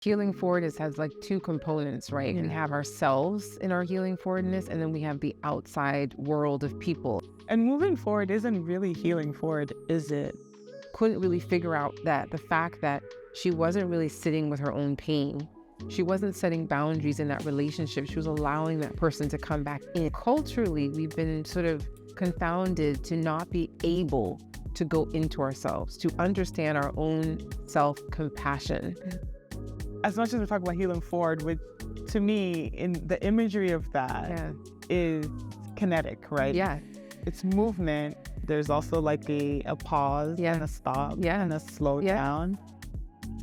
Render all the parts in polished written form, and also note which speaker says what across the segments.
Speaker 1: Healing forward has like two components, right? We have ourselves in our healing forwardness, and then we have the outside world of people.
Speaker 2: And moving forward isn't really healing forward, is it?
Speaker 1: Couldn't really figure out that the fact that she wasn't really sitting with her own pain. She wasn't setting boundaries in that relationship. She was allowing that person to come back in. Culturally, we've been sort of confounded to not be able to go into ourselves, to understand our own self-compassion.
Speaker 2: As much as we talk about healing forward, to me, in the imagery of that is kinetic, right?
Speaker 1: Yeah.
Speaker 2: It's movement. There's also like a pause and a stop and a slow down.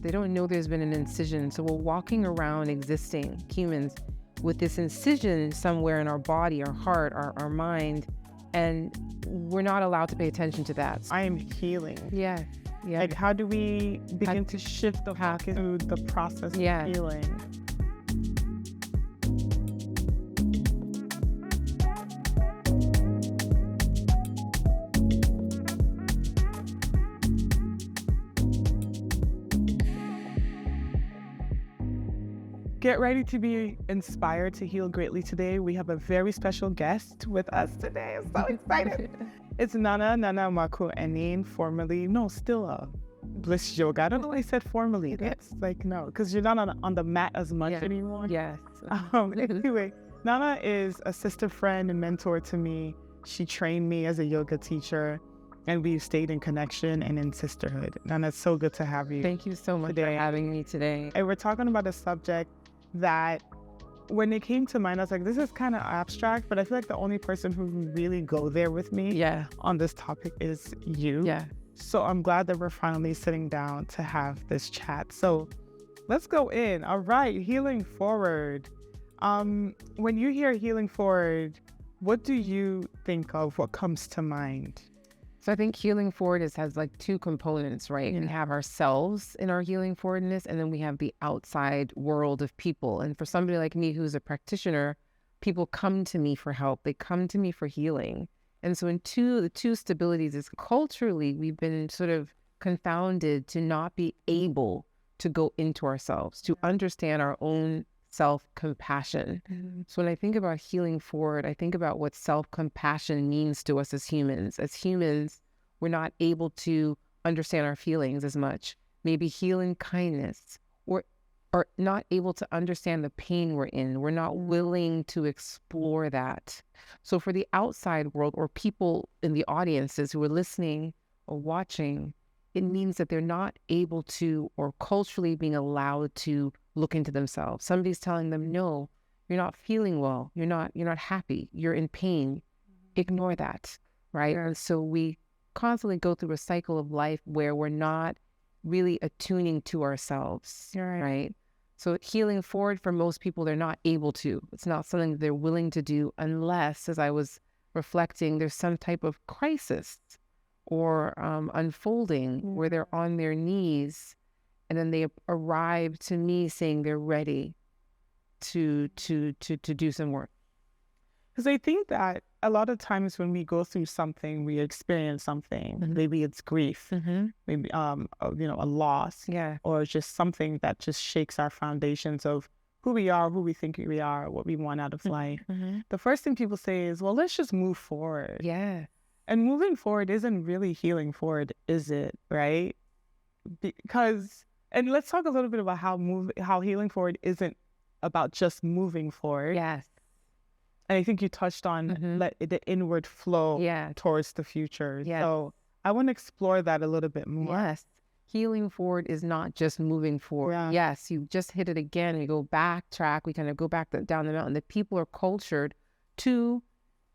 Speaker 1: They don't know there's been an incision. So we're walking around existing humans with this incision somewhere in our body, our heart, our mind, and we're not allowed to pay attention to that.
Speaker 2: I am healing.
Speaker 1: Yeah.
Speaker 2: Like, how do we begin to shift the focus through the process of healing? Get ready to be inspired to heal greatly today. We have a very special guest with us today. I'm so excited. It's Nana Amoako Anin, still a Bliss yoga. I don't know why I said formerly. That's like, no, because you're not on the mat as much anymore.
Speaker 1: Yes.
Speaker 2: Anyway, Nana is a sister friend and mentor to me. She trained me as a yoga teacher, and we've stayed in connection and in sisterhood. Nana, it's so good to have you.
Speaker 1: Thank you so much for having me today.
Speaker 2: And we're talking about a subject that when it came to mind, I was like, this is kind of abstract, but I feel like the only person who can really go there with me on this topic is you.
Speaker 1: Yeah.
Speaker 2: So I'm glad that we're finally sitting down to have this chat. So let's go in. All right, healing forward. When you hear healing forward, what do you think of? What comes to mind?
Speaker 1: So I think healing forward has like two components, right? We have ourselves in our healing forwardness, and then we have the outside world of people. And for somebody like me who's a practitioner, people come to me for help. They come to me for healing. And so the two stabilities is culturally, we've been sort of confounded to not be able to go into ourselves, to understand our own self-compassion. So when I think about healing forward, I think about what self-compassion means to us as humans. As humans, we're not able to understand our feelings as much. Maybe healing kindness, or not able to understand the pain we're in. We're not willing to explore that. So for the outside world, or people in the audiences who are listening or watching, it means that they're not able to, or culturally being allowed to, look into themselves. Somebody's telling them, no, you're not feeling well. You're not happy. You're in pain. Ignore that, right? And so we constantly go through a cycle of life where we're not really attuning to ourselves, right? So healing forward, for most people, they're not able to. It's not something that they're willing to do unless, as I was reflecting, there's some type of crisis or unfolding where they're on their knees, and then they arrive to me saying they're ready to do some work.
Speaker 2: Because I think that a lot of times when we go through something, we experience something. Maybe it's grief, maybe a loss, or just something that just shakes our foundations of who we are, who we think we are, what we want out of life. The first thing people say is, well, let's just move forward.
Speaker 1: Yeah.
Speaker 2: And moving forward isn't really healing forward, is it? Right? Because, and let's talk a little bit about how healing forward isn't about just moving forward.
Speaker 1: Yes.
Speaker 2: And I think you touched on the inward flow towards the future.
Speaker 1: Yes.
Speaker 2: So I want to explore that a little bit more.
Speaker 1: Yes. Healing forward is not just moving forward.
Speaker 2: Yeah.
Speaker 1: Yes, you just hit it again. We go backtrack. We kind of go back down the mountain. The people are cultured to,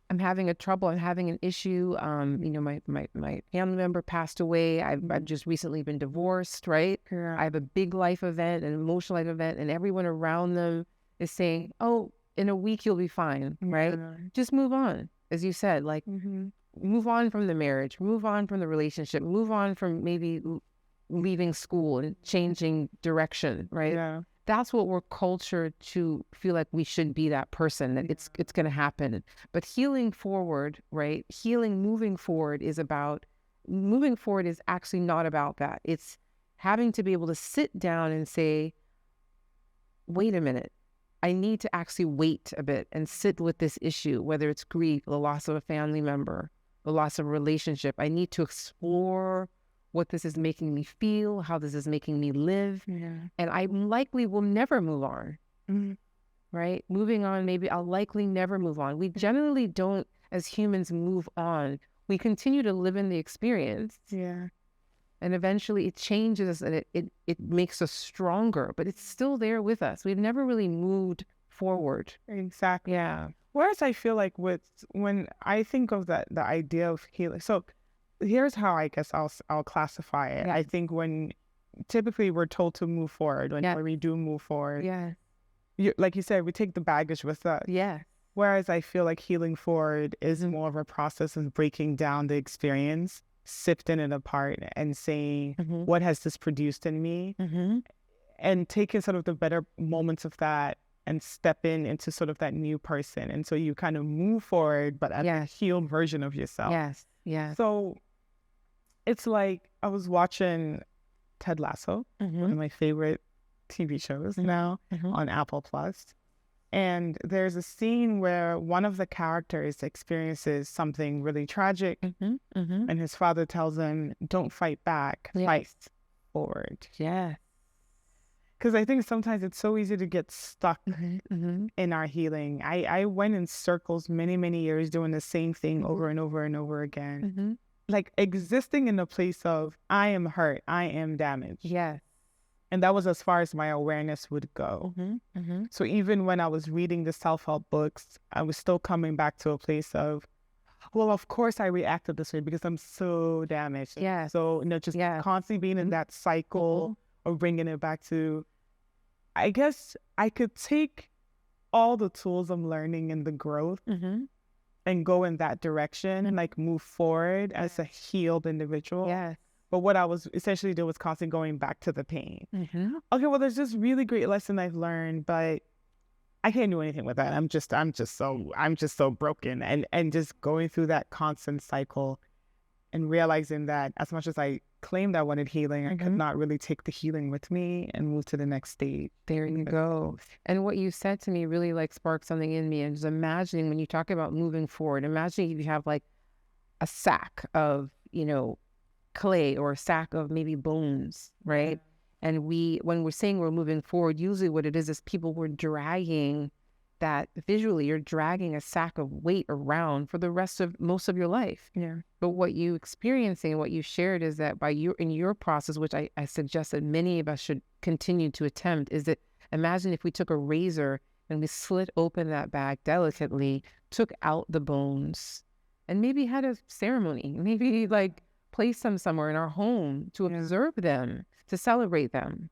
Speaker 1: I'm having an issue. My family member passed away. I've just recently been divorced, right?
Speaker 2: Yeah.
Speaker 1: I have a big life event, an emotional life event, and everyone around them is saying, oh, in a week you'll be fine, right? Just move on. As you said, like move on from the marriage, move on from the relationship, move on from maybe leaving school and changing direction, right?
Speaker 2: Yeah.
Speaker 1: That's what we're cultured to feel like we should be, that person, that it's going to happen. But healing forward, right? Moving forward is actually not about that. It's having to be able to sit down and say, wait a minute, I need to actually wait a bit and sit with this issue, whether it's grief, the loss of a family member, the loss of a relationship. I need to explore what this is making me feel, how this is making me live. And I likely will never move on, right? Moving on, maybe I'll likely never move on. We generally don't, as humans, move on. We continue to live in the experience. And eventually it changes and it makes us stronger, but it's still there with us. We've never really moved forward.
Speaker 2: Exactly. Whereas I feel like when I think of the idea of healing, so here's how I guess I'll classify it. I think when typically we're told to move forward, when we do move forward, like you said, we take the baggage with us. Whereas I feel like healing forward is more of a process of breaking down the experience, sifting it apart and saying, what has this produced in me? And taking sort of the better moments of that and stepping into sort of that new person. And so you kind of move forward, but as a healed version of yourself. So it's like I was watching Ted Lasso, one of my favorite TV shows now on Apple Plus. And there's a scene where one of the characters experiences something really tragic, and his father tells him, don't fight back, fight forward. Because I think sometimes it's so easy to get stuck in our healing. I went in circles many, many years doing the same thing over and over and over again. Like existing in a place of, I am hurt, I am damaged. And that was as far as my awareness would go. So even when I was reading the self-help books, I was still coming back to a place of, well, of course I reacted this way because I'm so damaged. So, just constantly being in that cycle of bringing it back to, I guess I could take all the tools I'm learning in the growth and go in that direction and like move forward as a healed individual. But what I was essentially doing was constantly going back to the pain. Okay, well, there's this really great lesson I've learned, but I can't do anything with that. I'm just so broken, and just going through that constant cycle and realizing that as much as I claimed I wanted healing, I could not really take the healing with me and move to the next stage.
Speaker 1: There you go. And what you said to me really like sparked something in me. And just imagining when you talk about moving forward, imagine if you have like a sack of, clay or a sack of maybe bones, right? And when we're saying we're moving forward, usually what it is people were dragging that visually, you're dragging a sack of weight around for the rest of most of your life. But what you experiencing and what you shared is that in your process, which I suggest that many of us should continue to attempt, is that imagine if we took a razor and we slit open that bag delicately, took out the bones, and maybe had a ceremony, maybe like place them somewhere in our home to observe them, to celebrate them.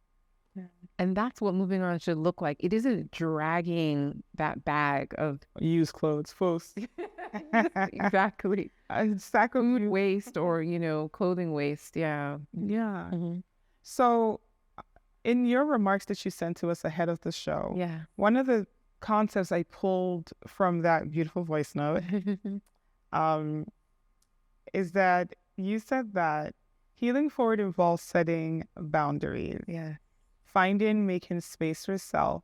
Speaker 1: And that's what moving on should look like. It isn't dragging that bag of
Speaker 2: used clothes, folks.
Speaker 1: Exactly.
Speaker 2: A sack of
Speaker 1: food waste or, clothing waste.
Speaker 2: So in your remarks that you sent to us ahead of the show, one of the concepts I pulled from that beautiful voice note is that you said that healing forward involves setting boundaries, making space for self,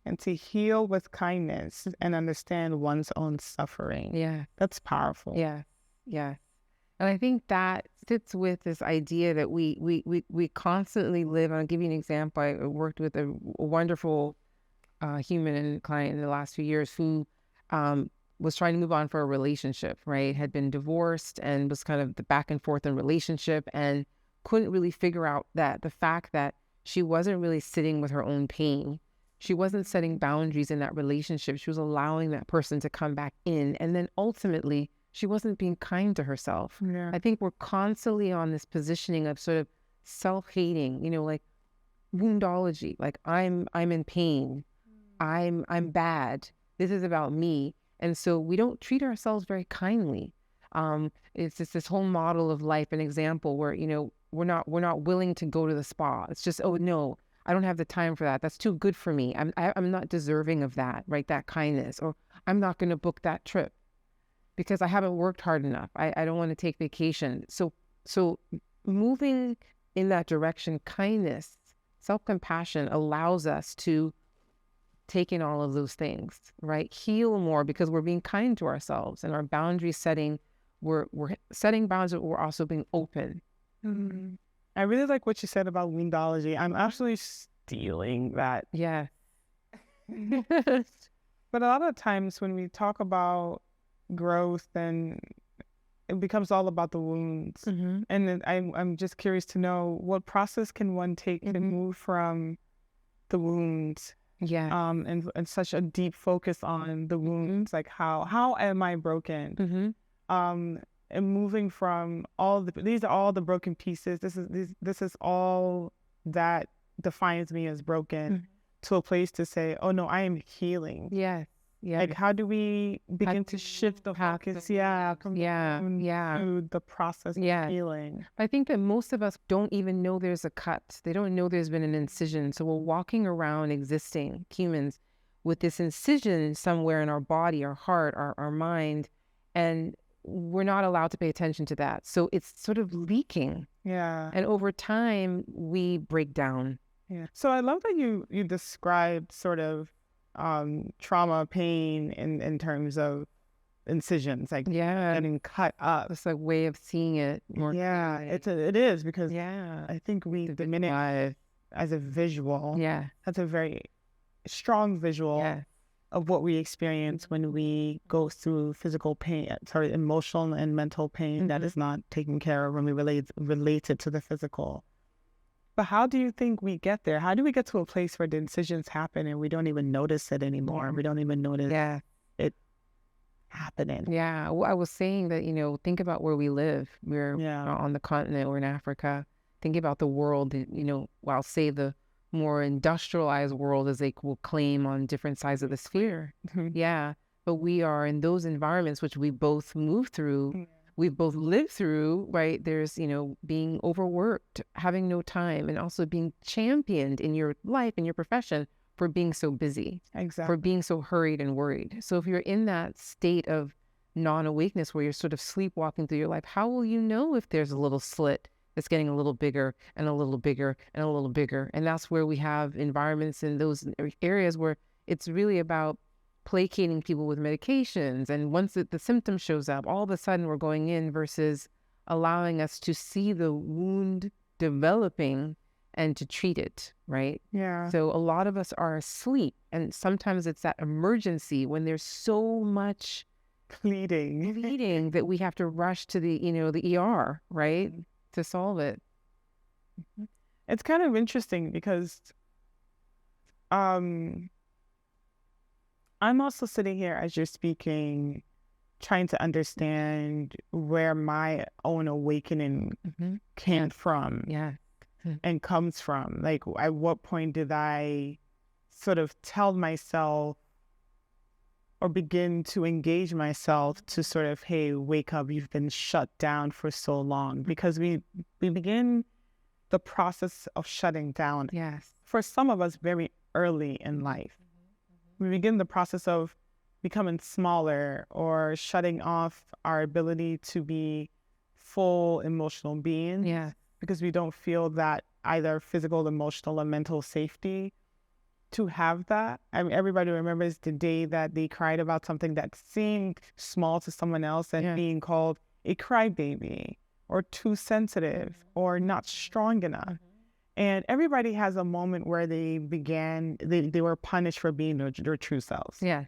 Speaker 2: and to heal with kindness and understand one's own suffering. That's powerful.
Speaker 1: And I think that fits with this idea that we constantly live. I'll give you an example. I worked with a wonderful human and client in the last few years who was trying to move on for a relationship, right? Had been divorced and was kind of the back and forth in relationship and couldn't really figure out that the fact that she wasn't really sitting with her own pain. She wasn't setting boundaries in that relationship. She was allowing that person to come back in. And then ultimately, she wasn't being kind to herself. I think we're constantly on this positioning of sort of self-hating, like woundology, like I'm in pain. I'm bad. This is about me. And so we don't treat ourselves very kindly. It's just this whole model of life, an example where, we're not willing to go to the spa. It's just, oh no, I don't have the time for that. That's too good for me. I'm not deserving of that, right? That kindness, or I'm not going to book that trip because I haven't worked hard enough. I don't want to take vacation. So moving in that direction, kindness, self-compassion allows us to take in all of those things, right? Heal more because we're being kind to ourselves, and our boundary setting, we're setting boundaries, but we're also being open.
Speaker 2: Mm-hmm. I really like what you said about woundology. I'm actually stealing that.
Speaker 1: Yeah.
Speaker 2: But a lot of times when we talk about growth, then it becomes all about the wounds. And then I'm just curious to know, what process can one take to move from the wounds? Yeah. And such a deep focus on the wounds, like how am I broken? And moving from these are all the broken pieces. This is all that defines me as broken, to a place to say, oh no, I am healing. Yeah. Like, how do we begin to shift the focus? To the process of healing.
Speaker 1: I think that most of us don't even know there's a cut. They don't know there's been an incision. So we're walking around existing humans with this incision somewhere in our body, our heart, our mind, and we're not allowed to pay attention to that. So it's sort of leaking. Yeah. And over time, we break down.
Speaker 2: Yeah. So I love that you described sort of trauma, pain in terms of incisions, like getting cut up.
Speaker 1: It's a way of seeing it more.
Speaker 2: Yeah, it is, because I think we diminish as a visual. Yeah, that's a very strong visual of what we experience when we go through physical pain, emotional and mental pain that is not taken care of when we relate it to the physical. But how do you think we get there? How do we get to a place where the incisions happen and we don't even notice it anymore? We don't even notice it happening.
Speaker 1: Yeah. Well, I was saying that, think about where we live. We're on the continent, we're in Africa. Think about the world, I'll say the more industrialized world, as they will claim on different sides of the sphere. Yeah. But we are in those environments, which we both move through. We've both lived through, right? There's, being overworked, having no time, and also being championed in your life, in your profession, for being so busy. Exactly. For being so hurried and worried. So if you're in that state of non-awakeness where you're sort of sleepwalking through your life, how will you know if there's a little slit that's getting a little bigger and a little bigger and a little bigger? And that's where we have environments in those areas where it's really about placating people with medications. And once the symptom shows up, all of a sudden we're going in, versus allowing us to see the wound developing and to treat it, right? Yeah. So a lot of us are asleep, and sometimes it's that emergency when there's so much bleeding that we have to rush to the ER, right? To solve it.
Speaker 2: It's kind of interesting because I'm also sitting here as you're speaking, trying to understand where my own awakening came from and comes from. Like, at what point did I sort of tell myself or begin to engage myself to sort of, hey, wake up, you've been shut down for so long? Because we begin the process of shutting down. Yes. For some of us, very early in life. We begin the process of becoming smaller or shutting off our ability to be full emotional beings. Yeah. Because we don't feel that either physical, emotional, or mental safety to have that. I mean, everybody remembers the day that they cried about something that seemed small to someone else and being called a crybaby or too sensitive or not strong enough. And everybody has a moment where they were punished for being their true selves. Yeah.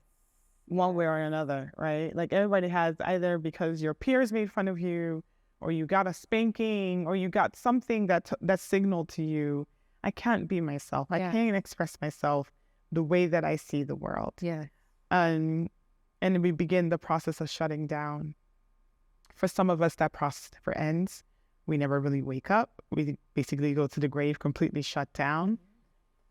Speaker 2: One way or another, right? Like, everybody has, either because your peers made fun of you, or you got a spanking, or you got something that signaled to you, I can't be myself. I can't express myself the way that I see the world. Yeah. And we begin the process of shutting down. For some of us, that process never ends. We never really wake up. We basically go to the grave completely shut down.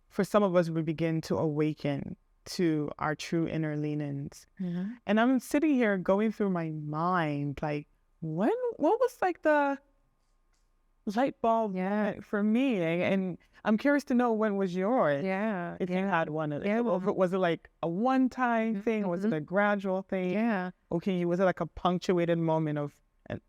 Speaker 2: For some of us, we begin to awaken to our true inner leanings. And I'm sitting here going through my mind, like, what was like the light bulb moment for me? And I'm curious to know, when was yours? Yeah. If you had one of it. Was it like a one-time thing? Or was it a gradual thing? Yeah. Okay, was it like a punctuated moment of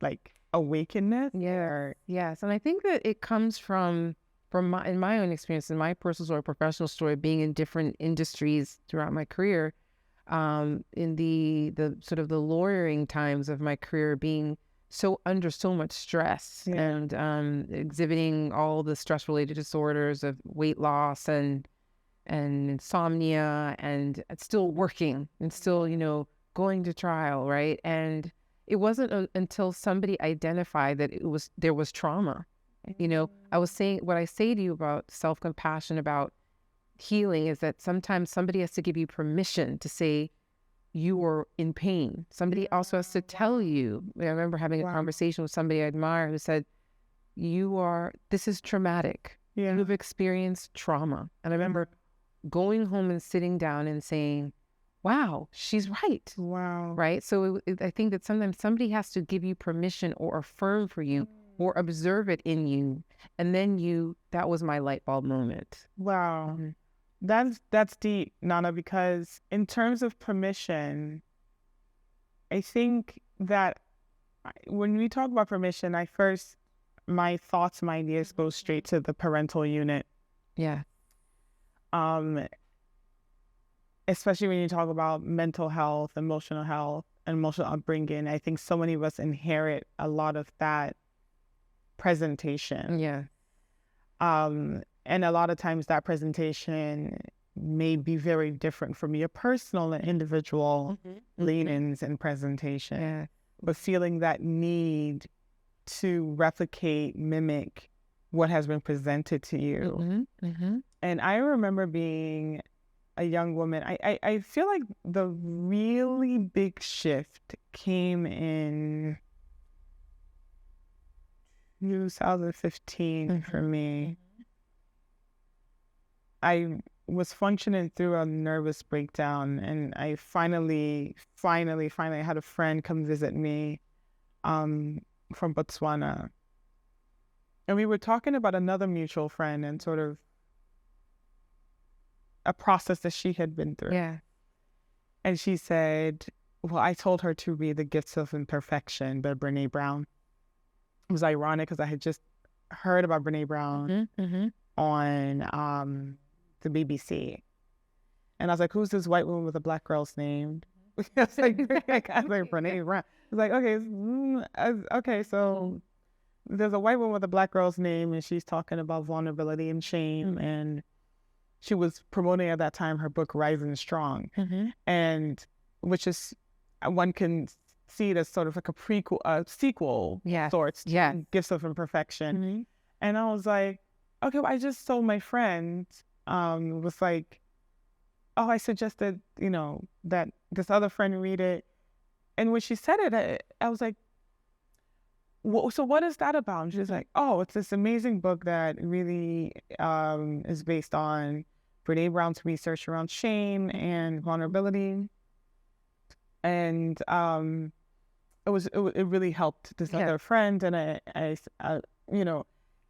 Speaker 2: like awakenness?
Speaker 1: Yeah. Yes. And I think that it comes from in my own experience, in my personal story, professional story, being in different industries throughout my career, in the sort of the lawyering times of my career, being under so much stress and exhibiting all the stress related disorders of weight loss and insomnia, and still working and still, going to trial, right? And it wasn't until somebody identified that there was trauma. I was saying, what I say to you about self-compassion, about healing, is that sometimes somebody has to give you permission to say you are in pain. Somebody also has to tell you. I remember having a conversation with somebody I admire who said, this is traumatic. You've experienced trauma. And I remember going home and sitting down and saying, wow, she's right.
Speaker 2: Wow.
Speaker 1: Right? So I think that sometimes somebody has to give you permission or affirm for you or observe it in you. And then that was my light bulb moment.
Speaker 2: Wow. That's deep, Nana, because in terms of permission, I think that when we talk about permission, my thoughts, my ideas go straight to the parental unit.
Speaker 1: Yeah.
Speaker 2: Especially when you talk about mental health, emotional upbringing. I think so many of us inherit a lot of that presentation.
Speaker 1: Yeah.
Speaker 2: And a lot of times that presentation may be very different from your personal and individual leanings and presentation.
Speaker 1: Yeah.
Speaker 2: But feeling that need to replicate, mimic what has been presented to you. And I remember being a young woman. I feel like the really big shift came in 2015 for me. I was functioning through a nervous breakdown, and I finally had a friend come visit me from Botswana. And we were talking about another mutual friend and sort of a process that she had been through.
Speaker 1: Yeah.
Speaker 2: And she said, well, I told her to read The Gifts of Imperfection by Brené Brown. It was ironic because I had just heard about Brené Brown on the BBC. And I was like, who's this white woman with a black girl's name? I was like, Brené Brown. I was like, okay, so there's a white woman with a black girl's name, and she's talking about vulnerability and shame. And she was promoting at that time her book, Rising Strong. And which is, one can see it as sort of like a sequel sorts to Gifts of Imperfection. And I was like, okay, well, I just told my friend, was like, oh, I suggested, that this other friend read it. And when she said it, I was like, so what is that about? And she's like, oh, it's this amazing book that really is based on Brené Brown's research around shame and vulnerability. And it really helped this other friend. And I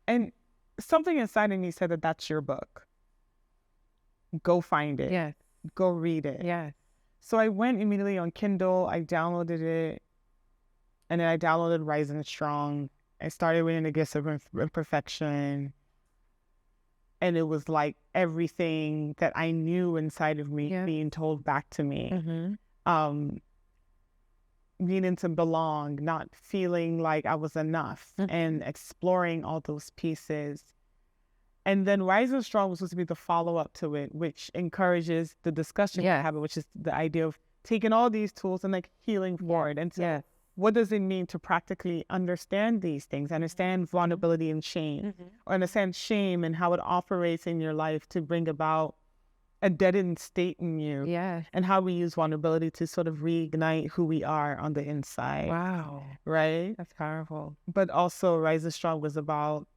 Speaker 2: and something inside of me said that that's your book. Go find it.
Speaker 1: Yeah.
Speaker 2: Go read it.
Speaker 1: Yeah.
Speaker 2: So I went immediately on Kindle. I downloaded it. And then I downloaded Rising Strong. I started reading The Gifts of Imperfection. And it was like everything that I knew inside of me being told back to me. Needing to belong, not feeling like I was enough, and exploring all those pieces. And then Rising Strong was supposed to be the follow-up to it, which encourages the discussion we have, which is the idea of taking all these tools and like healing forward. And so what does it mean to practically understand these things, understand vulnerability and shame, or understand shame and how it operates in your life to bring about a deadened state in you, and how we use vulnerability to sort of reignite who we are on the inside.
Speaker 1: Wow.
Speaker 2: Right?
Speaker 1: That's powerful.
Speaker 2: But also Rising Strong was about,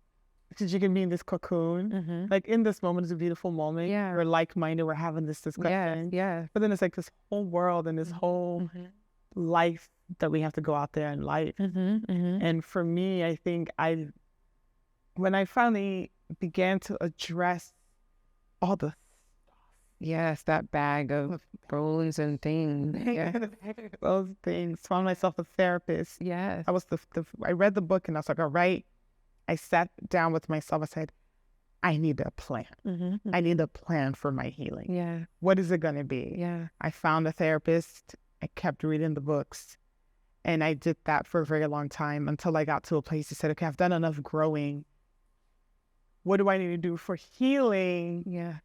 Speaker 2: because you can be in this cocoon, like in this moment is a beautiful moment. We're like-minded, we're having this discussion. But then it's like this whole world and this whole life that we have to go out there and life. And for me, I think when I finally began to address all the
Speaker 1: that bag of bones and things.
Speaker 2: Those things. Found myself a therapist. I read the book and I was like, all right. I sat down with myself. I said, I need a plan. I need a plan for my healing.
Speaker 1: Yeah.
Speaker 2: What is it going to be?
Speaker 1: Yeah.
Speaker 2: I found a therapist. I kept reading the books. And I did that for a very long time until I got to a place that said, okay, I've done enough growing. What do I need to do for healing?
Speaker 1: Yeah.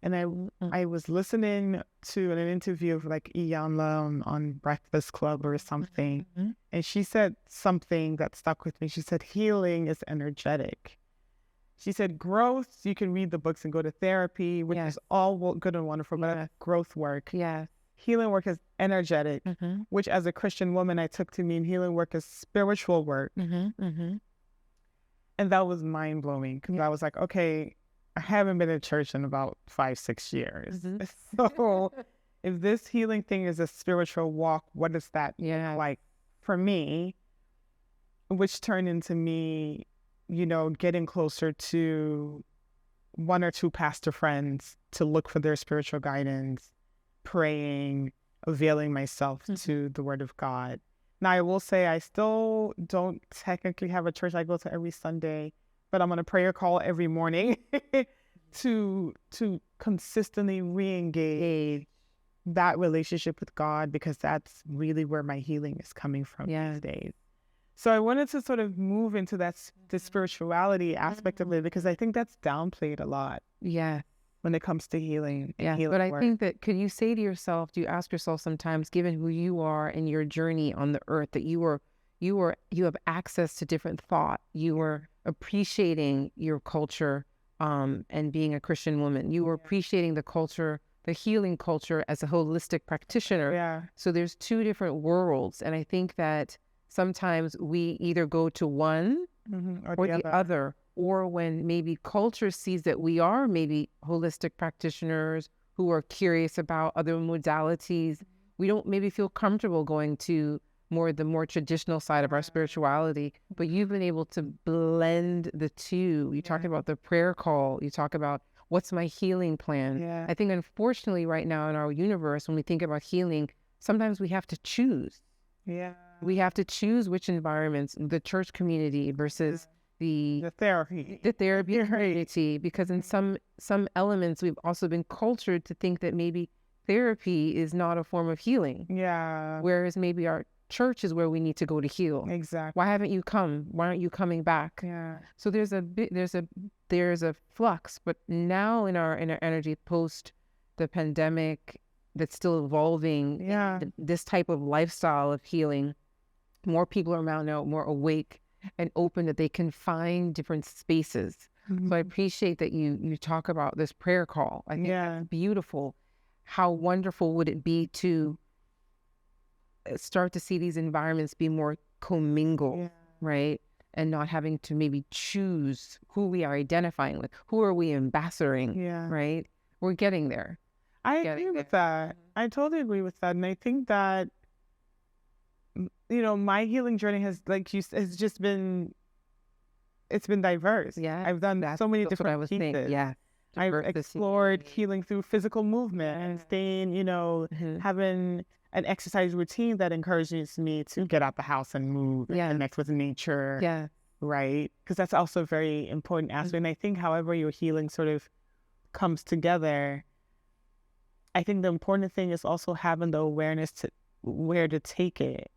Speaker 2: And I was listening to an interview of like Iyanla on Breakfast Club or something. And she said something that stuck with me. She said, healing is energetic. She said, growth, you can read the books and go to therapy, which is all good and wonderful, but that's growth work.
Speaker 1: Yeah.
Speaker 2: Healing work is energetic, which as a Christian woman, I took to mean healing work is spiritual work. And that was mind-blowing because I was like, okay, I haven't been in church in about 5-6 years. So if this healing thing is a spiritual walk, what is that like for me? Which turned into me, you know, getting closer to 1 or 2 pastor friends to look for their spiritual guidance, praying, availing myself to the Word of God. Now, I will say I still don't technically have a church I go to every Sunday, but I'm on a prayer call every morning to consistently re-engage that relationship with God, because that's really where my healing is coming from these days. So I wanted to sort of move into the spirituality aspect of it, because I think that's downplayed a lot. Yeah. When it comes to healing.
Speaker 1: Yeah.
Speaker 2: Healing
Speaker 1: but I
Speaker 2: work.
Speaker 1: think that, could you say to yourself, do you ask yourself sometimes, given who you are in your journey on the earth, that you have access to different thought, you are appreciating your culture, and being a Christian woman, you were appreciating the culture, the healing culture as a holistic practitioner.
Speaker 2: Yeah.
Speaker 1: So there's 2 different worlds. And I think that sometimes we either go to one or the other, or when maybe culture sees that we are maybe holistic practitioners who are curious about other modalities, we don't maybe feel comfortable going to the more traditional side of our spirituality. But you've been able to blend the 2. You talk about the prayer call. You talk about what's my healing plan.
Speaker 2: Yeah.
Speaker 1: I think unfortunately right now in our universe, when we think about healing, sometimes we have to choose.
Speaker 2: Yeah.
Speaker 1: We have to choose which environments, the church community versus the therapy community, because in some elements we've also been cultured to think that maybe therapy is not a form of healing.
Speaker 2: Yeah.
Speaker 1: Whereas maybe our church is where we need to go to heal.
Speaker 2: Exactly.
Speaker 1: Why haven't you come? Why aren't you coming back?
Speaker 2: Yeah.
Speaker 1: So there's a flux, but now in our energy post the pandemic that's still evolving, this type of lifestyle of healing, more people are now more awake and open, that they can find different spaces. So I appreciate that you talk about this prayer call. I think that's beautiful. How wonderful would it be to start to see these environments be more commingled, right? And not having to maybe choose who we are identifying with, who are we ambassadoring, right? We're getting there.
Speaker 2: I agree with that. I totally agree with that. And I think that, you know, my healing journey has, like you said, it's been diverse.
Speaker 1: Yeah.
Speaker 2: I've done so many different pieces.
Speaker 1: Yeah.
Speaker 2: I've explored healing through physical movement and staying, you know, having an exercise routine that encourages me to get out the house and move and connect with nature. Yeah. Right? Because that's also a very important aspect. And I think however your healing sort of comes together, I think the important thing is also having the awareness to where to take it.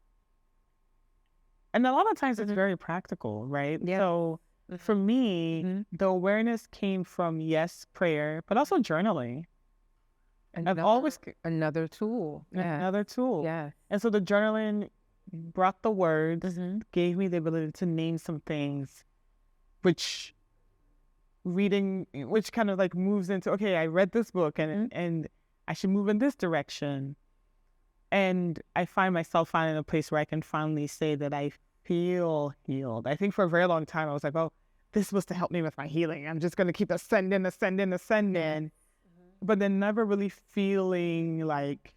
Speaker 2: And a lot of times it's very practical, right? Yeah. So for me, the awareness came from, prayer, but also journaling. I've always
Speaker 1: another tool.
Speaker 2: Another tool.
Speaker 1: Yeah.
Speaker 2: And so the journaling brought the words, gave me the ability to name some things, which kind of like moves into, okay, I read this book and I should move in this direction. And I find myself finding a place where I can finally say that I feel healed. I think for a very long time I was like, oh, this was to help me with my healing. I'm just going to keep ascending. But then never really feeling like,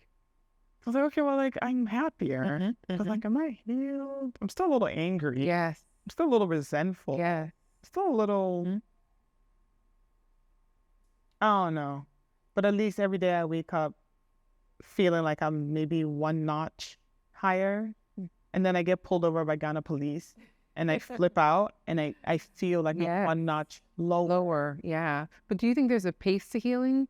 Speaker 2: I was like, okay, well, like, I'm happier. But like, am I healed? I'm still a little angry.
Speaker 1: Yes.
Speaker 2: I'm still a little resentful.
Speaker 1: Yeah.
Speaker 2: Still a little, I don't know. But at least every day I wake up feeling like I'm maybe one notch higher. And then I get pulled over by Ghana police. and I flip out and I feel like I'm one notch lower.
Speaker 1: Yeah. But do you think there's a pace to healing?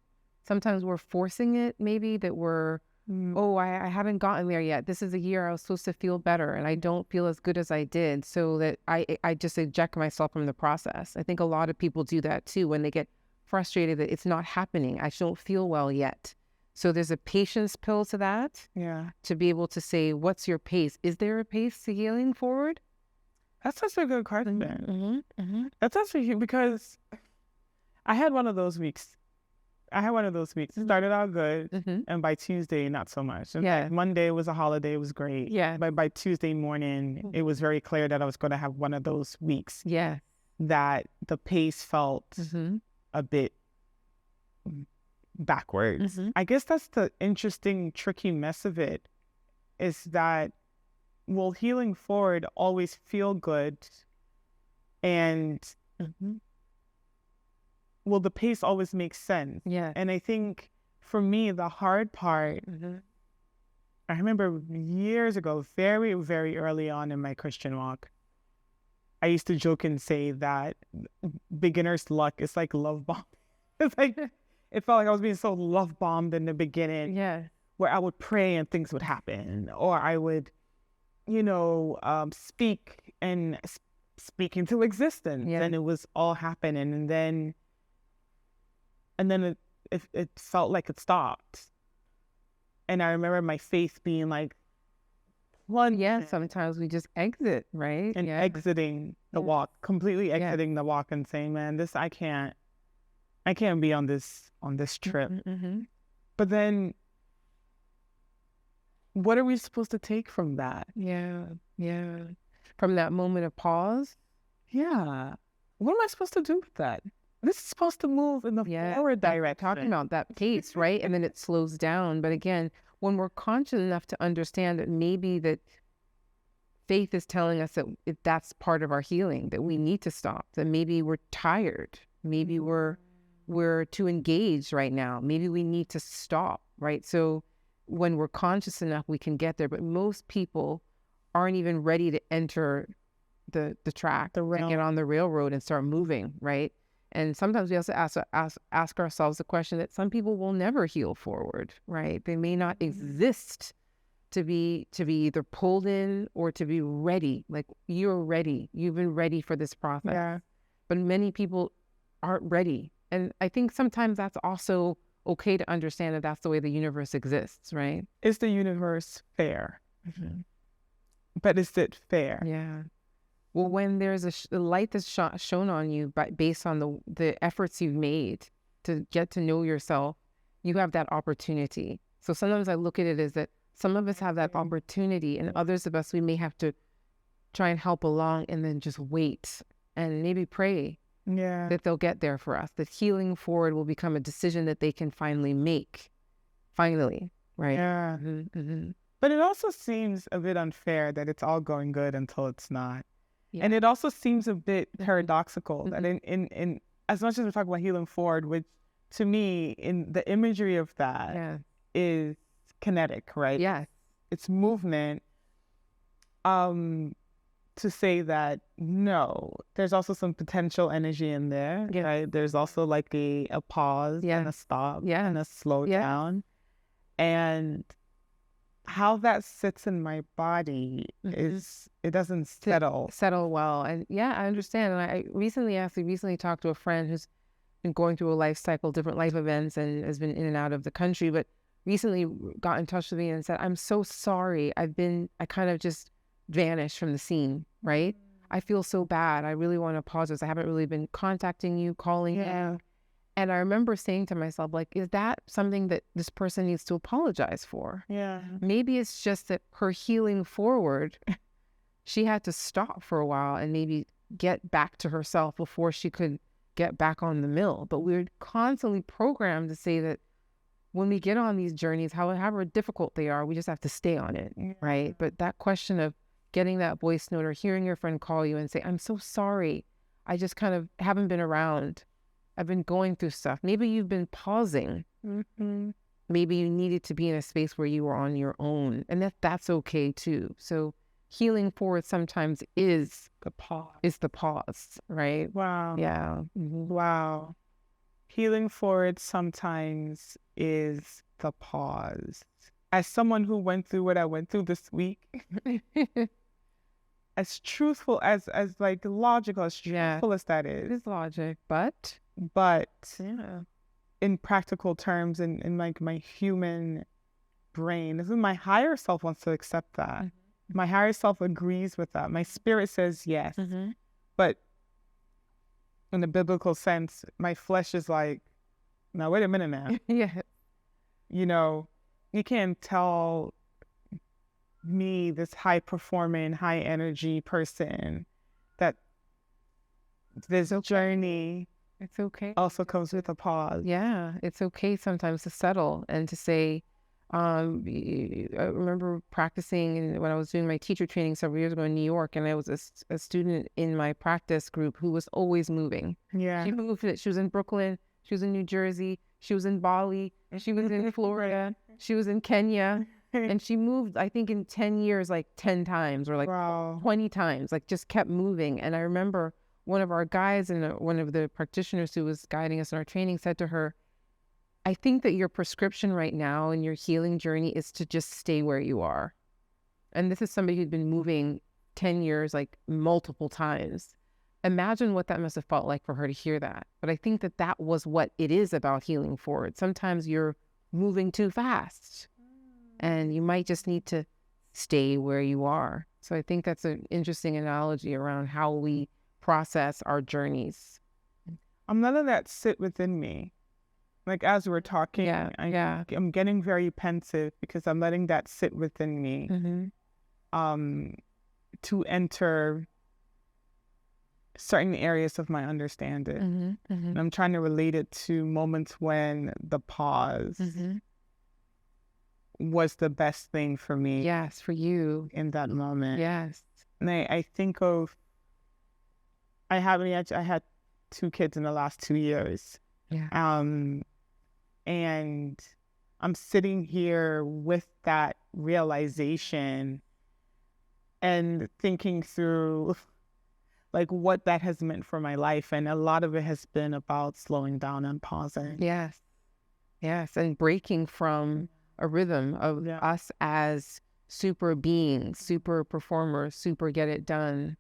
Speaker 1: Sometimes we're forcing it, maybe that we're, I haven't gotten there yet. This is a year I was supposed to feel better and I don't feel as good as I did. So that I just eject myself from the process. I think a lot of people do that too when they get frustrated that it's not happening. I don't feel well yet. So there's a patience pill to that.
Speaker 2: Yeah.
Speaker 1: To be able to say, what's your pace? Is there a pace to healing forward?
Speaker 2: That's such a good question. That's actually because I had one of those weeks. It started out good, and by Tuesday, not so much. And like Monday was a holiday. It was great.
Speaker 1: Yeah.
Speaker 2: But by Tuesday morning, it was very clear that I was going to have one of those weeks.
Speaker 1: Yeah.
Speaker 2: That the pace felt a bit backwards. I guess that's the interesting, tricky mess of it, is that will healing forward always feel good, and will the pace always make sense?
Speaker 1: Yeah.
Speaker 2: And I think for me, the hard part, I remember years ago, very, very early on in my Christian walk, I used to joke and say that beginner's luck is like love bomb. It's like, it felt like I was being so love bombed in the beginning.
Speaker 1: Yeah.
Speaker 2: Where I would pray and things would happen, or I would, speak into existence, and it was all happening, and then it felt like it stopped, and I remember my faith being like,
Speaker 1: sometimes we just exit, right?
Speaker 2: And exiting the walk, completely exiting the walk, and saying, "Man, this I can't be on this trip." But then, what are we supposed to take from that?
Speaker 1: Yeah. From that moment of pause?
Speaker 2: Yeah. What am I supposed to do with that? This is supposed to move in the forward direction.
Speaker 1: Talking about that pace, right? And then it slows down. But again, when we're conscious enough to understand that maybe that faith is telling us that that's part of our healing, that we need to stop, that maybe we're tired, maybe we're too engaged right now, maybe we need to stop, right? So when we're conscious enough, we can get there. But most people aren't even ready to enter the track, and get on the railroad and start moving, right? And sometimes we also ask ourselves the question that some people will never heal forward, right? They may not exist to be either pulled in or to be ready. Like, you're ready. You've been ready for this process.
Speaker 2: Yeah.
Speaker 1: But many people aren't ready. And I think sometimes that's also okay to understand that that's the way the universe exists, right?
Speaker 2: Is the universe fair? But is it fair?
Speaker 1: Yeah. Well, when there's a light that's shown on you based on the efforts you've made to get to know yourself, you have that opportunity. So sometimes I look at it as that some of us have that opportunity, and others of us, we may have to try and help along and then just wait and maybe pray that they'll get there for us, that healing forward will become a decision that they can finally make. Finally, right?
Speaker 2: Yeah. But it also seems a bit unfair that it's all going good until it's not. Yeah. And it also seems a bit paradoxical that in as much as we're talking about healing forward, which to me, in the imagery of that is kinetic, right?
Speaker 1: Yeah.
Speaker 2: It's movement. To say that, no, there's also some potential energy in there, right? There's also like a pause and a stop and a slow down. And how that sits in my body is, it doesn't settle
Speaker 1: well. And I understand. And I recently talked to a friend who's been going through a life cycle, different life events, and has been in and out of the country, but recently got in touch with me and said, I'm so sorry. I kind of just vanished from the scene, right? I feel so bad. I really want to apologize. I haven't really been contacting you, calling you. And I remember saying to myself, like, is that something that this person needs to apologize for?
Speaker 2: Yeah.
Speaker 1: Maybe it's just that her healing forward, she had to stop for a while and maybe get back to herself before she could get back on the mill. But we're constantly programmed to say that when we get on these journeys, however difficult they are, we just have to stay on it, right? But that question of getting that voice note or hearing your friend call you and say, I'm so sorry. I just kind of haven't been around. I've been going through stuff. Maybe you've been pausing. Maybe you needed to be in a space where you were on your own, and that's okay too. So healing forward sometimes is
Speaker 2: the pause.
Speaker 1: Right?
Speaker 2: Wow.
Speaker 1: Yeah.
Speaker 2: Wow. Healing forward sometimes is the pause. As someone who went through what I went through this week, as truthful as like logical, as truthful as that is.
Speaker 1: It is logic, but
Speaker 2: yeah, in practical terms, in like my human brain, this is my higher self wants to accept that. My higher self agrees with that. My spirit says yes. But in the biblical sense, my flesh is like, now wait a minute now. You know, you can't tell me, this high performing, high energy person, that this journey also comes with a pause.
Speaker 1: Yeah, it's okay sometimes to settle and to say, I remember practicing when I was doing my teacher training several years ago in New York, and I was a student in my practice group who was always moving.
Speaker 2: Yeah.
Speaker 1: She moved. She was in Brooklyn. She was in New Jersey. She was in Bali. And she was in Florida. She was in Kenya. And she moved, I think, in 10 years, like 10 times or like 20 times, like just kept moving. And I remember one of our guys and one of the practitioners who was guiding us in our training said to her, I think that your prescription right now in your healing journey is to just stay where you are. And this is somebody who'd been moving 10 years, like multiple times. Imagine what that must have felt like for her to hear that. But I think that that was what it is about healing forward. Sometimes you're moving too fast and you might just need to stay where you are. So I think that's an interesting analogy around how we process our journeys.
Speaker 2: I'm letting that sit within me. Like as we're talking, I'm getting very pensive because I'm letting that sit within me to enter certain areas of my understanding. And I'm trying to relate it to moments when the pause was the best thing for me.
Speaker 1: Yes, for you.
Speaker 2: In that moment.
Speaker 1: Yes.
Speaker 2: And I think of, I had 2 kids in the last 2 years.
Speaker 1: Yeah.
Speaker 2: And I'm sitting here with that realization and thinking through like what that has meant for my life. And a lot of it has been about slowing down and pausing.
Speaker 1: Yes. Yes. And breaking from a rhythm of us as super beings, super performers, super get it done.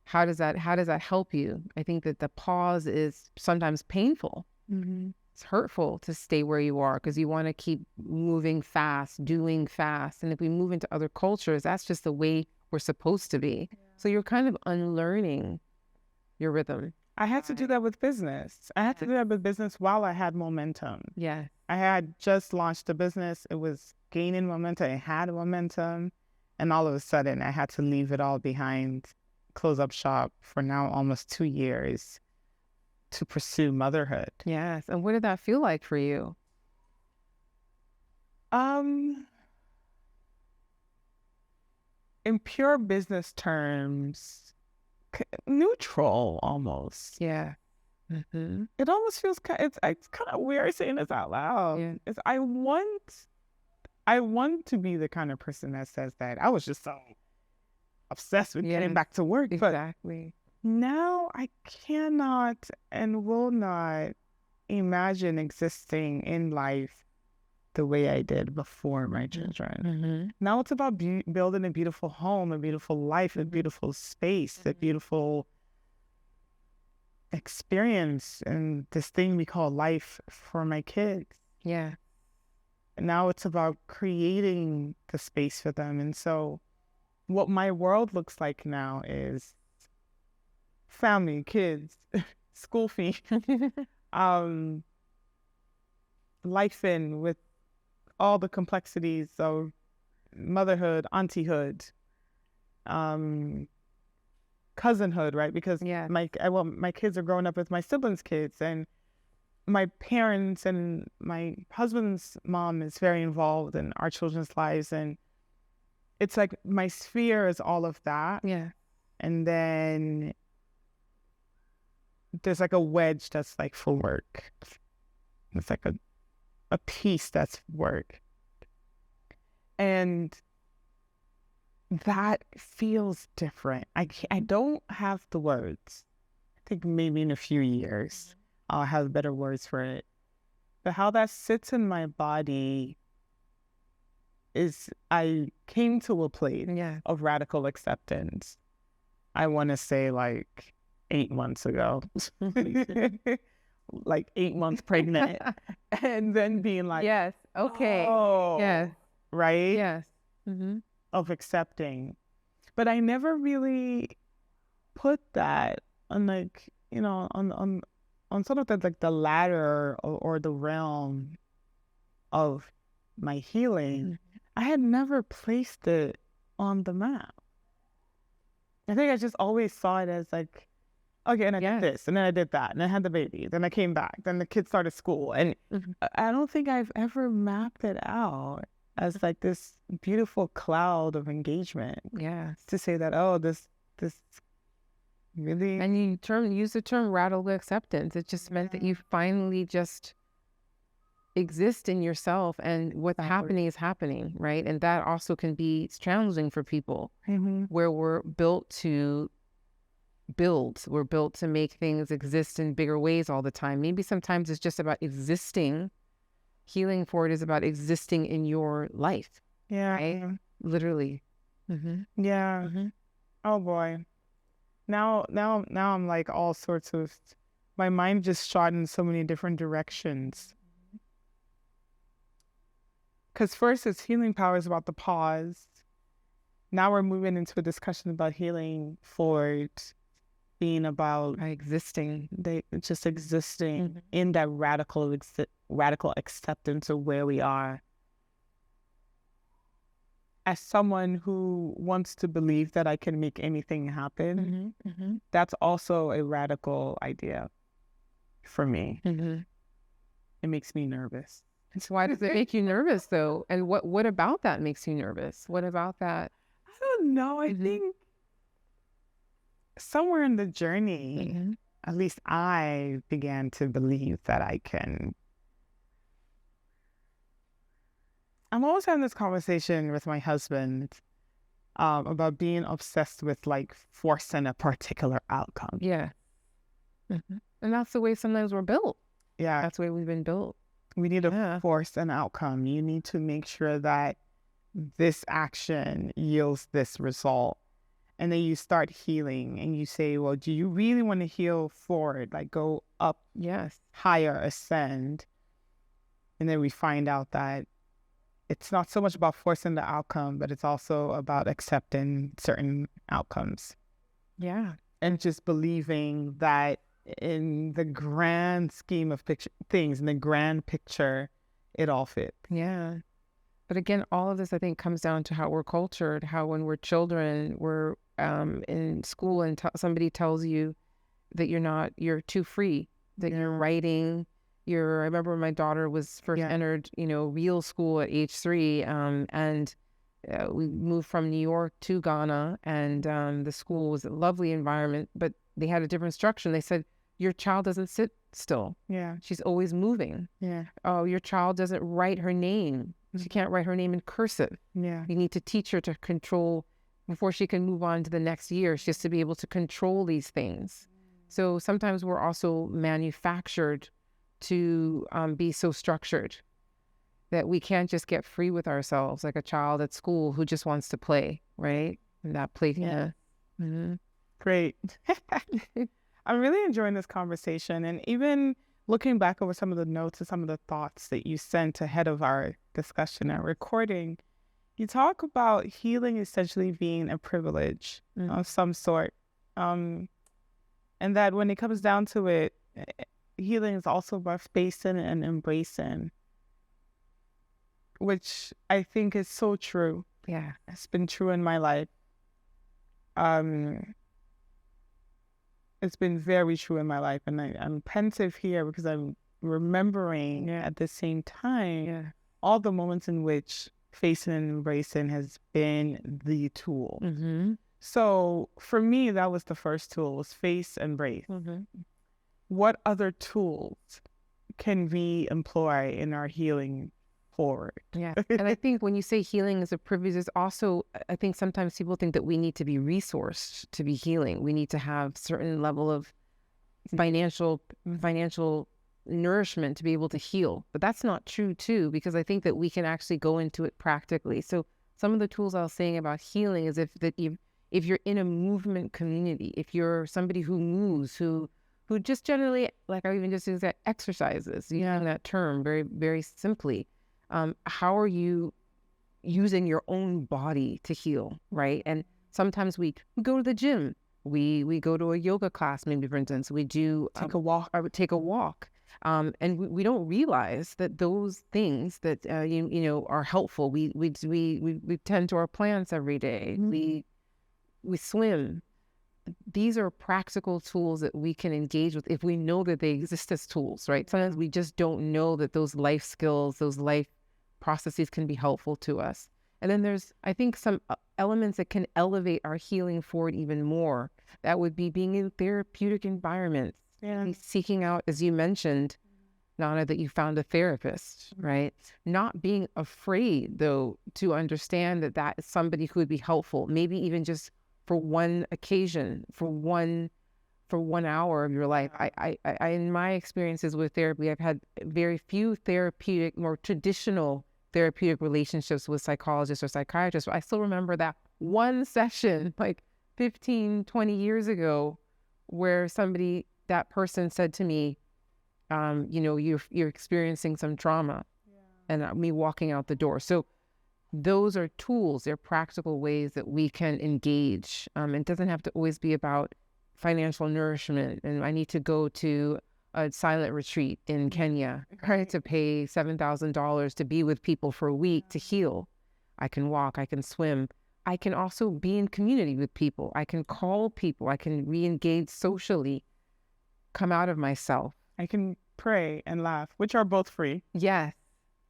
Speaker 1: How does that help you? I think that the pause is sometimes painful. It's hurtful to stay where you are because you want to keep moving fast, doing fast. And if we move into other cultures, that's just the way we're supposed to be. So you're kind of unlearning your rhythm.
Speaker 2: I had to do that with business. I had to do that with business while I had momentum.
Speaker 1: Yeah.
Speaker 2: I had just launched a business. It was gaining momentum. It had momentum. And all of a sudden, I had to leave it all behind, close up shop for now almost 2 years to pursue motherhood.
Speaker 1: Yes. And what did that feel like for you?
Speaker 2: In pure business terms, neutral almost.
Speaker 1: Yeah.
Speaker 2: It almost feels it's kind of weird saying this out loud. Yeah. I want to be the kind of person that says that. I was just so obsessed with getting back to work.
Speaker 1: Exactly.
Speaker 2: But now I cannot and will not imagine existing in life the way I did before my children. Now it's about building a beautiful home, a beautiful life, a beautiful space, a beautiful experience, and this thing we call life for my kids.
Speaker 1: Yeah.
Speaker 2: And now it's about creating the space for them. And so what my world looks like now is family, kids, school fee, life in with all the complexities of motherhood, auntyhood, cousinhood, right? Because my kids are growing up with my siblings' kids, and my parents and my husband's mom is very involved in our children's lives, and it's like my sphere is all of that.
Speaker 1: Yeah.
Speaker 2: And then there's like a wedge that's like for work. It's like a piece that's work. And that feels different. I don't have the words. I think maybe in a few years I'll have better words for it. But how that sits in my body is, I came to a place of radical acceptance. I want to say like 8 months ago, like 8 months pregnant, and then being like,
Speaker 1: yes, okay,
Speaker 2: oh,
Speaker 1: yes,
Speaker 2: right,
Speaker 1: yes,
Speaker 2: of accepting. But I never really put that on, like, you know, on sort of the, like, the ladder or the realm of my healing. I had never placed it on the map. I think I just always saw it as like, okay, and I did this, and then I did that, and I had the baby, then I came back, then the kids started school, and I don't think I've ever mapped it out as like this beautiful cloud of engagement. Yeah, to say that, oh, this really.
Speaker 1: And you use the term radical acceptance. It just meant that you finally just exist in yourself, and what's happening is happening, right? And that also can be challenging for people, where we're built to build. We're built to make things exist in bigger ways all the time. Maybe sometimes it's just about existing. Healing forward is about existing in your life.
Speaker 2: Yeah.
Speaker 1: Right? Literally.
Speaker 2: Yeah. Oh boy. Now I'm like all sorts of, my mind just shot in so many different directions. Because first it's healing power is about the pause. Now we're moving into a discussion about healing forward being about existing, just existing in that radical acceptance of where we are. As someone who wants to believe that I can make anything happen, that's also a radical idea for me. It makes me nervous.
Speaker 1: So why does it make you nervous, though? And what about that makes you nervous? What about that?
Speaker 2: I don't know. I think somewhere in the journey, at least I began to believe that I can. I'm always having this conversation with my husband about being obsessed with like forcing a particular outcome.
Speaker 1: Yeah. And that's the way sometimes we're built.
Speaker 2: Yeah.
Speaker 1: That's the way we've been built.
Speaker 2: We need to force an outcome. You need to make sure that this action yields this result. And then you start healing and you say, well, do you really want to heal forward? Like go up, higher, ascend. And then we find out that it's not so much about forcing the outcome, but it's also about accepting certain outcomes.
Speaker 1: Yeah.
Speaker 2: And just believing that in the grand scheme of things, in the grand picture, it all fits.
Speaker 1: Yeah. But again, all of this, I think, comes down to how we're cultured, how when we're children, we're in school and somebody tells you that you're too free, that you're writing. I remember when my daughter was first entered, real school at age 3, and we moved from New York to Ghana, and the school was a lovely environment, but they had a different structure. And they said, your child doesn't sit still.
Speaker 2: Yeah.
Speaker 1: She's always moving.
Speaker 2: Yeah.
Speaker 1: Oh, your child doesn't write her name. She can't write her name in cursive.
Speaker 2: Yeah.
Speaker 1: You need to teach her to control before she can move on to the next year. She has to be able to control these things. So sometimes we're also manufactured to be so structured that we can't just get free with ourselves like a child at school who just wants to play, right? And that play. Yeah.
Speaker 2: Great. I'm really enjoying this conversation, and even looking back over some of the notes and some of the thoughts that you sent ahead of our discussion and recording, you talk about healing essentially being a privilege of some sort. And that when it comes down to it, healing is also about facing and embracing, which I think is so true.
Speaker 1: Yeah.
Speaker 2: It's been true in my life. It's been very true in my life, and I'm pensive here because I'm remembering at the same time all the moments in which facing and embracing has been the tool. So for me, that was the first tool, was face and embrace. What other tools can we employ in our healing forward.
Speaker 1: Yeah. And I think when you say healing is a privilege, there's also, I think sometimes people think that we need to be resourced to be healing. We need to have certain level of financial nourishment to be able to heal. But that's not true too, because I think that we can actually go into it practically. So some of the tools I was saying about healing is if you're in a movement community, if you're somebody who moves, who just generally, like I even just use that, exercises, you know, that term very, very simply. How are you using your own body to heal, right? And sometimes we go to the gym, we go to a yoga class, maybe, for instance, we do
Speaker 2: take a walk.
Speaker 1: And we don't realize that those things that you know are helpful. We tend to our plants every day. We swim. These are practical tools that we can engage with if we know that they exist as tools, right? Sometimes we just don't know that those life skills, those life processes can be helpful to us. And then there's, I think, some elements that can elevate our healing forward even more. That would be being in therapeutic environments, seeking out, as you mentioned, Nana, that you found a therapist, right? Not being afraid, though, to understand that that is somebody who would be helpful, maybe even just for one occasion, for one hour of your life. I in my experiences with therapy, I've had very few therapeutic, more traditional therapeutic relationships with psychologists or psychiatrists. But I still remember that one session, like 15, 20 years ago, where that person said to me, you know, you're experiencing some trauma, and me walking out the door. So those are tools. They're practical ways that we can engage. It doesn't have to always be about financial nourishment. And I need to go to a silent retreat in Kenya, right, to pay $7,000 to be with people for a week to heal. I can walk, I can swim. I can also be in community with people. I can call people. I can re-engage socially, come out of myself.
Speaker 2: I can pray and laugh, which are both free.
Speaker 1: Yes.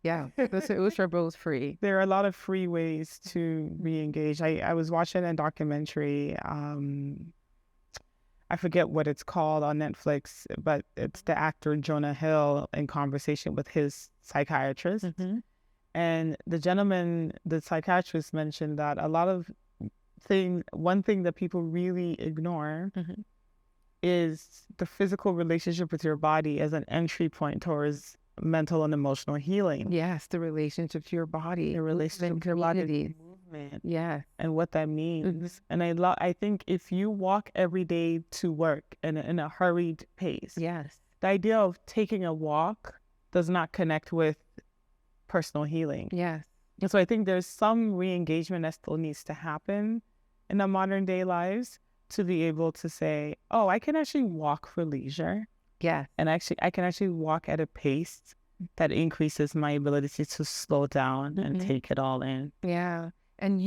Speaker 1: Yeah, which are both free.
Speaker 2: There are a lot of free ways to re-engage. I was watching a documentary, I forget what it's called, on Netflix, but it's the actor Jonah Hill in conversation with his psychiatrist. And the psychiatrist mentioned that a lot of one thing that people really ignore is the physical relationship with your body as an entry point towards mental and emotional healing.
Speaker 1: Yes, the relationship to your body,
Speaker 2: the relationship to your body, movement.
Speaker 1: Yeah,
Speaker 2: and what that means. And I think if you walk every day to work in a hurried pace, the idea of taking a walk does not connect with personal healing.
Speaker 1: Yes,
Speaker 2: and so I think there's some re-engagement that still needs to happen in our modern day lives to be able to say, oh, I can actually walk for leisure.
Speaker 1: Yeah.
Speaker 2: And I can actually walk at a pace that increases my ability to slow down and take it all in.
Speaker 1: Yeah. And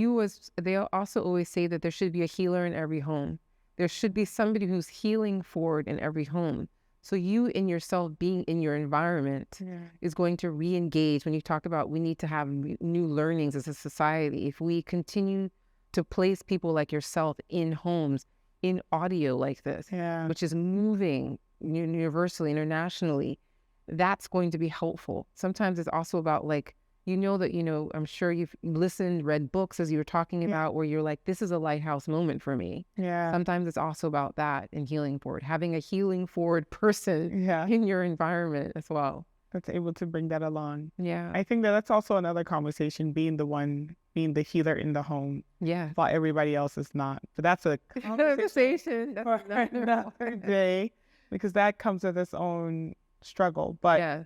Speaker 1: they also always say that there should be a healer in every home. There should be somebody who's healing forward in every home. So you in yourself being in your environment is going to re-engage. When you talk about we need to have new learnings as a society, if we continue to place people like yourself in homes, in audio like this, which is moving universally, internationally, that's going to be helpful. Sometimes it's also about, like, I'm sure you've listened, read books, as you were talking about, where you're like, this is a lighthouse moment for me. Sometimes it's also about that and healing forward, having a healing forward person in your environment as well.
Speaker 2: That's able to bring that along.
Speaker 1: Yeah.
Speaker 2: I think that's also another conversation, being the healer in the home.
Speaker 1: Yeah.
Speaker 2: While everybody else is not. But that's a
Speaker 1: conversation
Speaker 2: for another day, because that comes with its own struggle. But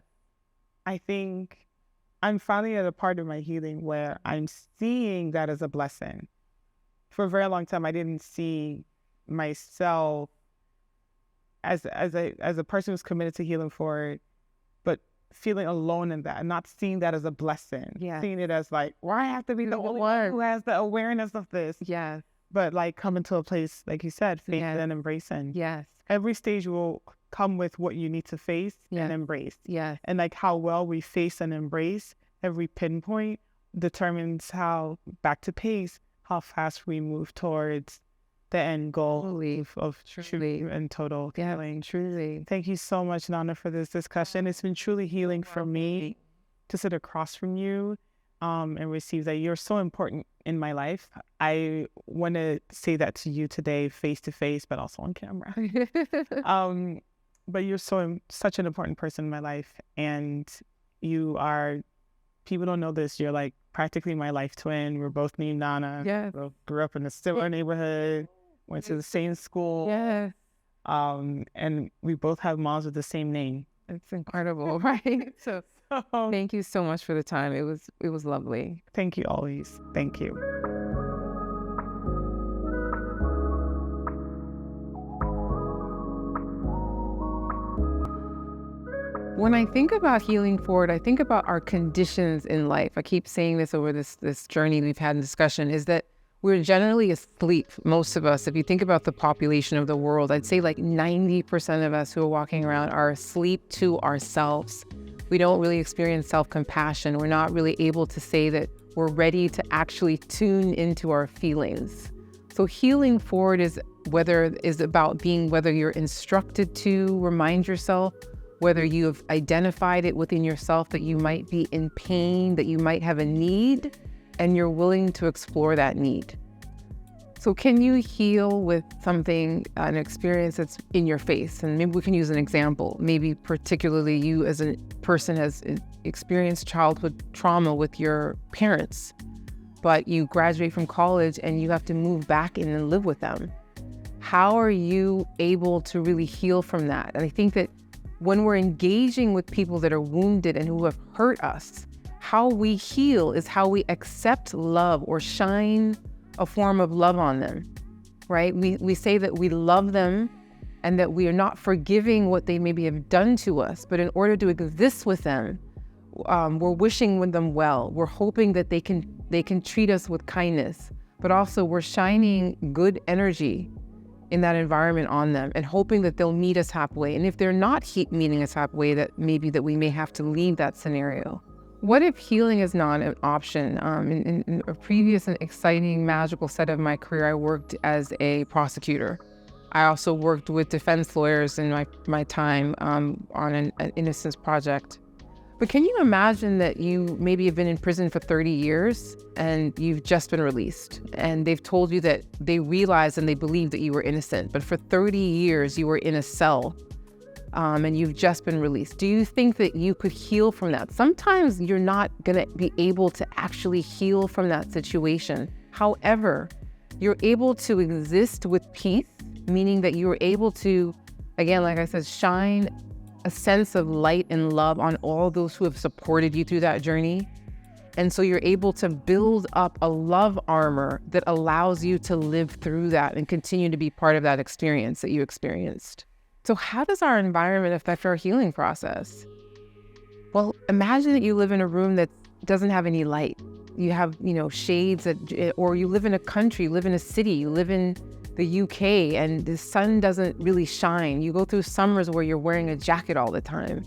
Speaker 2: I think I'm finally at a part of my healing where I'm seeing that as a blessing. For a very long time, I didn't see myself as a person who's committed to healing forward, but feeling alone in that and not seeing that as a blessing. Seeing it as like, well, I have to be the only one who has the awareness of this. But like coming to a place, like you said, faith and embracing. Every stage will come with what you need to face and embrace. And like how well we face and embrace every pinpoint determines how, back to pace, how fast we move towards the end goal of true and total healing.
Speaker 1: Truly.
Speaker 2: Thank you so much, Nana, for this discussion. It's been truly healing for me. to sit across from you and receive that. You're so important in my life. I want to say that to you today, face to face, but also on camera. But you're such an important person in my life, and you are. People don't know this. You're like practically my life twin. We're both named Nana.
Speaker 1: Yeah.
Speaker 2: We grew up in a similar neighborhood. Went to the same school.
Speaker 1: Yeah.
Speaker 2: And we both have moms with the same name.
Speaker 1: It's incredible, right? So thank you so much for the time. It was lovely.
Speaker 2: Thank you always. Thank you.
Speaker 1: When I think about healing forward, I think about our conditions in life. I keep saying this over this journey we've had in discussion, is that we're generally asleep, most of us. If you think about the population of the world, I'd say like 90% of us who are walking around are asleep to ourselves. We don't really experience self-compassion. We're not really able to say that we're ready to actually tune into our feelings. So healing forward is about being, whether you're instructed to remind yourself, whether you have identified it within yourself that you might be in pain, that you might have a need, and you're willing to explore that need. So can you heal with something, an experience that's in your face? And maybe we can use an example. Maybe particularly you as a person has experienced childhood trauma with your parents, but you graduate from college and you have to move back in and live with them. How are you able to really heal from that? And I think that when we're engaging with people that are wounded and who have hurt us, how we heal is how we accept love or shine a form of love on them, right? We say that we love them and that we are not forgiving what they maybe have done to us, but in order to exist with them, we're wishing with them well. We're hoping that they can treat us with kindness, but also we're shining good energy in that environment on them and hoping that they'll meet us halfway. And if they're not meeting us halfway, that we may have to leave that scenario. What if healing is not an option? In a previous and exciting, magical set of my career, I worked as a prosecutor. I also worked with defense lawyers in my time on an innocence project. But can you imagine that you maybe have been in prison for 30 years and you've just been released, and they've told you that they realized and they believed that you were innocent, but for 30 years you were in a cell and you've just been released? Do you think that you could heal from that? Sometimes you're not going to be able to actually heal from that situation. However, you're able to exist with peace, meaning that you're able to, again, like I said, shine a sense of light and love on all those who have supported you through that journey. And so you're able to build up a love armor that allows you to live through that and continue to be part of that experience that you experienced. So how does our environment affect our healing process? Well, imagine that you live in a room that doesn't have any light. You have, shades or you live in a country, you live in a city, you live in the UK and the sun doesn't really shine. You go through summers where you're wearing a jacket all the time.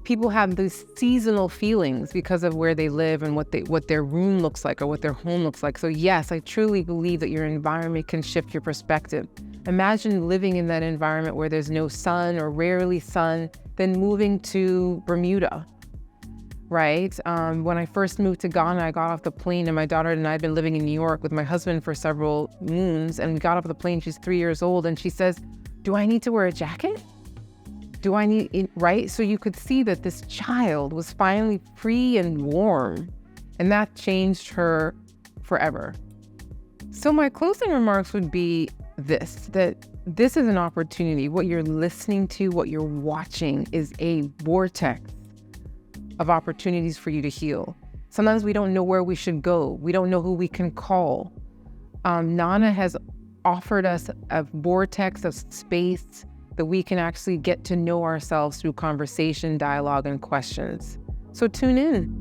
Speaker 1: People have these seasonal feelings because of where they live and what their room looks like or what their home looks like. So yes, I truly believe that your environment can shift your perspective. Imagine living in that environment where there's no sun or rarely sun, then moving to Bermuda, right? When I first moved to Ghana, I got off the plane, and my daughter and I had been living in New York with my husband for several moons, and we got off the plane. She's 3 years old, and she says, "Do I need to wear a jacket? Do I need," right? So you could see that this child was finally free and warm, and that changed her forever. So my closing remarks would be that this is an opportunity. What you're listening to, what you're watching is a vortex of opportunities for you to heal. Sometimes we don't know where we should go. We don't know who we can call. Nana has offered us a vortex of space that we can actually get to know ourselves through conversation, dialogue, and questions. So tune in.